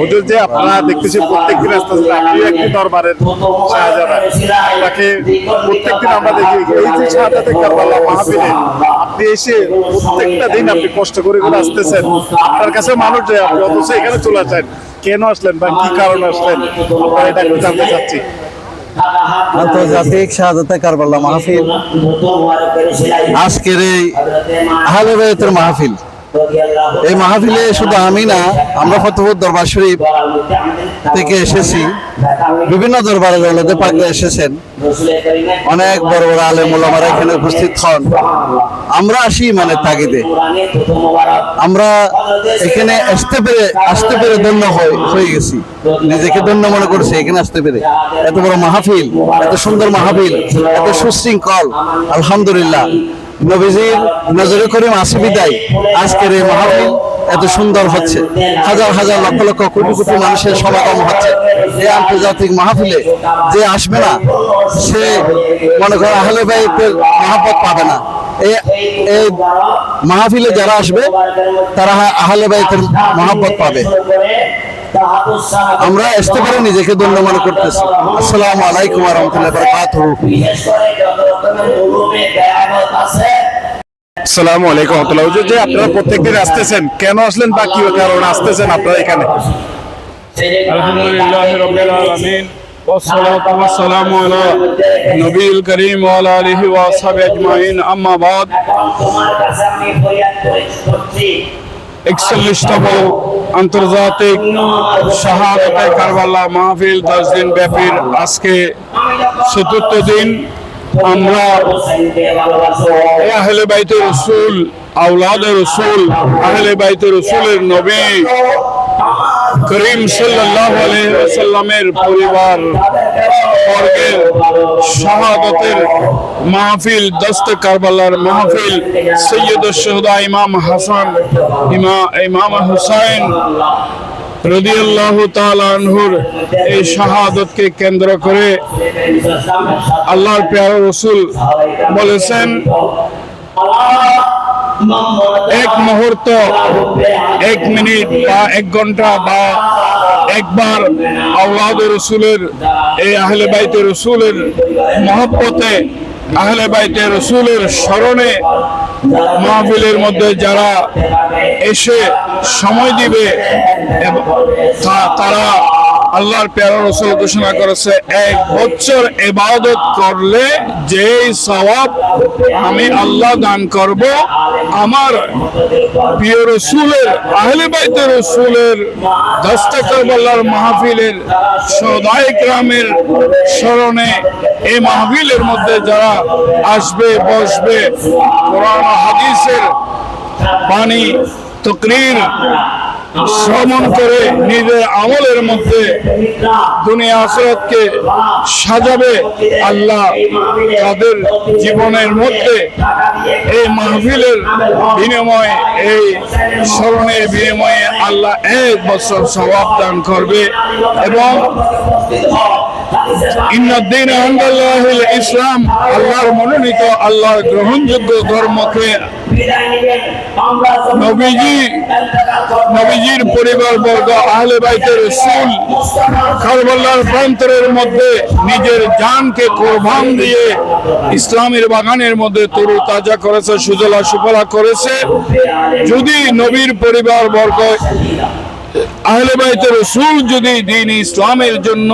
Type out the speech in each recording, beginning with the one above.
হুজুর, যে আপনারা দেখতেছি প্রত্যেকদিন আসতেছেন, আপনি একটি দরবারের শাহজাদা, আপনাকে প্রত্যেকদিন আমরা দেখি এই যে শাহজাদা কারবালা মাহফিলে আপনি এসে প্রত্যেকটা দিন আপনি কষ্ট করে করে আসতেছেন। আপনার কাছে মানুষ যায়, আপনি অথচ এখানে চলে আসেন, কেন আসলেন বা কি কারণে আসলেন, আমরা এটা একটু জানতে চাচ্ছি। আন্তর্জাতিক শাহাদাতে কারবালা মাহফিল, আজকের এই আহলে বাইতের মাহফিল। এই মাহফিলে শুধু আমি না, আমরা ফতেপুর দরবার শরীফ থেকে এসেছি, বিভিন্ন দরবারের আলেমে পাকরা এসেছেন, অনেক বড় বড় আলেম ওলামারা এখানে উপস্থিত হন। আমরা আসি মানে তাগিদে, আমরা এখানে আসতে পেরে ধন্য হয়ে গেছি, নিজেকে ধন্য মনে করছি এখানে আসতে পেরে। এত বড় মাহফিল, এত সুন্দর মাহফিল, এত সুশৃঙ্খল, আলহামদুলিল্লাহ। নবীজির নজরে করিম আসি বিদায় আজকের এই মাহফিল এত সুন্দর হচ্ছে, হাজার হাজার লক্ষ লক্ষ কোটি কোটি মানুষের সমাগম হচ্ছে। এই আন্তর্জাতিক মাহফিলে যে আসবে না, সে মনে করে আহলে বাইতের মহব্বত পাবে না। এই মাহফিলে যারা আসবে তারা আহলে বাইতের মহব্বত পাবে। আমরা আসতে পারে নিজেকে ধন্য মনে করতেছি। আসসালামু আলাইকুম ওয়া রাহমাতুল্লাহি ওয়া বারাকাতুহু। আসসালামু আলাইকুম ওয়া রাহমাতুল্লাহ। হুজুর, যে আপনারা প্রত্যেকদিন আসতেছেন, কেন আসলেন বা কি কারণে আসতেছেন আপনারা এখানে? আলহামদুলিল্লাহ রাব্বিল আলামিন والصلاة والسلام على نبي الكريم وعلى آله وصحبه أجمعين أما بعد 41তম আন্তর্জাতিক শাহাদাতে কারবালা মাহফিল 10 দিন ব্যাপী আজকে ৪র্থ দিন। আমরা আহলে বাইতে রাসূল, আওলাদে রাসূল, আহলে বাইতে রাসূলের নবী করিম সাল্লাল্লাহু আলাইহি ওয়াসাল্লামের পরিবার বর্গের শাহাদাতের মাহফিল, দস্তে কারবালার মাহফিল, সৈয়দুশ শুহাদা ইমাম হাসান ইমাম হুসাইন রাদিয়াল্লাহু তাআলা আনহুর এই শাহাদাতকে কেন্দ্র করে আল্লাহর প্রিয় রাসূল বলেছেন, এক মুহূর্ত, 1 মিনিট বা 1 ঘন্টা বা একবার আওলাদ রাসূলের, এই আহলে বাইতে রাসূলের মহব্বতে, আহলে বাইতে রাসূলের স্মরণে মাহফিলের মধ্যে যারা এসে সময় দিবে তারা আল্লাহর প্যারা রাসূল ঘোষণা করেছে, 1 বছর ইবাদত করলে যে সওয়াব আমি আল্লাহ দান করব, আমার প্রিয় রাসূলের, আহলে বাইতে রাসূলের দস্তে কারবালার মাহফিলের শুহাদায়ে কিরামের স্মরণে এই মাহফিলের মধ্যে যারা আসবে, বসবে, কোরআন ও হাদিসের বাণী তাকরীর শ্রবণ করে নিজের আমলের মধ্যে দুনিয়া আখিরাতকে সাজাবে, আল্লাহ তাদের জীবনের মধ্যে এই মাহফিলের বিনিময়ে, এই স্মরণের বিনিময়ে আল্লাহ 1 বছর সওয়াব দান করবে। এবং ইন্নাদ-দীন ইনদাল্লাহিল ইসলাম, আল্লাহর মনোনীত, আল্লাহর গ্রহণযোগ্য ধর্মকে নবীজির পরিবারবর্গ, আহলে বাইতে রাসূল কারবালার প্রান্তরের মধ্যে নিজের জানকে কোরবান দিয়ে ইসলামের বাগানের মধ্যে তরু তাজা করেছে, সুজলা সুফলা করেছে। যদি নবীর পরিবারবর্গ, আহলে বাইতে রাসূল যদি দ্বীন ইসলামের জন্য,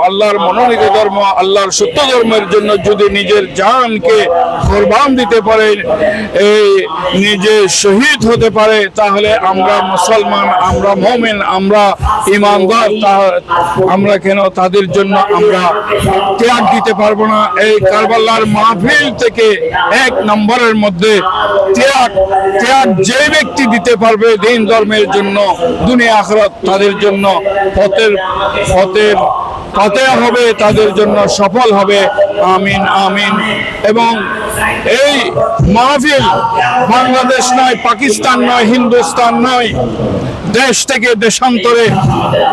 আল্লাহর মনোনীত ধর্ম, আল্লাহর সত্য ধর্মের জন্য যদি নিজের জানকে কোরবান দিতে পারে, এই নিজে শহীদ হতে পারে, তাহলে আমরা মুসলমান, আমরা মুমিন, আমরা ঈমানদার, আমরা কেন তাদের জন্য আমরা ত্যাগ দিতে পারবো না? এই কারবালার মাহফিল থেকে 1 নম্বরের মধ্যে ত্যাগ যে ব্যক্তি দিতে পারবে দ্বীন ধর্মের জন্য, দুনিয়া আখিরাত তাদের জন্য পথে হবে, তাদের জন্য সফল হবে। আমিন আমিন। এবং এই মাহফিল বাংলাদেশ নয়, পাকিস্তান নয়, হিন্দুস্তান নয়, দেশ থেকে দেশান্তরে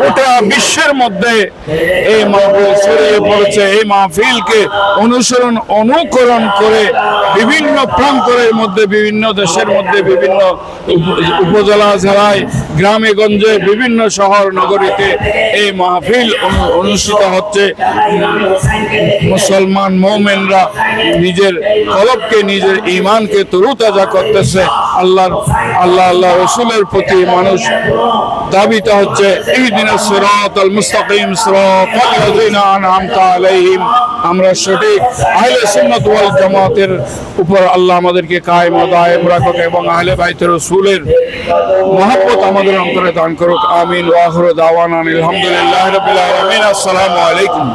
গোটা বিশ্বের মধ্যে এই মাহফিল ছড়িয়ে পড়েছে। এই মাহফিলকে অনুকরণ করে বিভিন্ন প্রান্তরের মধ্যে, বিভিন্ন দেশের মধ্যে, বিভিন্ন উপজেলা জেলায়, গ্রামে গঞ্জে, বিভিন্ন শহর নগরীতে এই মাহফিল অনুষ্ঠিত হচ্ছে। মুসলমান মুমিনরা নিজের কলবকে, নিজের ঈমানকে তরুতাজা করতেছে। আল্লাহ রসুলের প্রতি মানুষ দাবিত হচ্ছে ইহদিনাস সিরাতাল মুস্তাকিম সিরাতাল লাযিনা আনআমতা আলাইহিম। আমরা সঠিক আহলে সুন্নাত ওয়াল জামাতের উপর আল্লাহ আমাদেরকে কায়েম ও দায়েম রাখুক এবং আহলে বাইত রাসূলের মহব্বত আমাদের অন্তরে দান করুক। আমিন ওয়া আখিরু দাওয়ানা আলহামদুলিল্লাহি রাব্বিল আলামিন। আসসালামু আলাইকুম।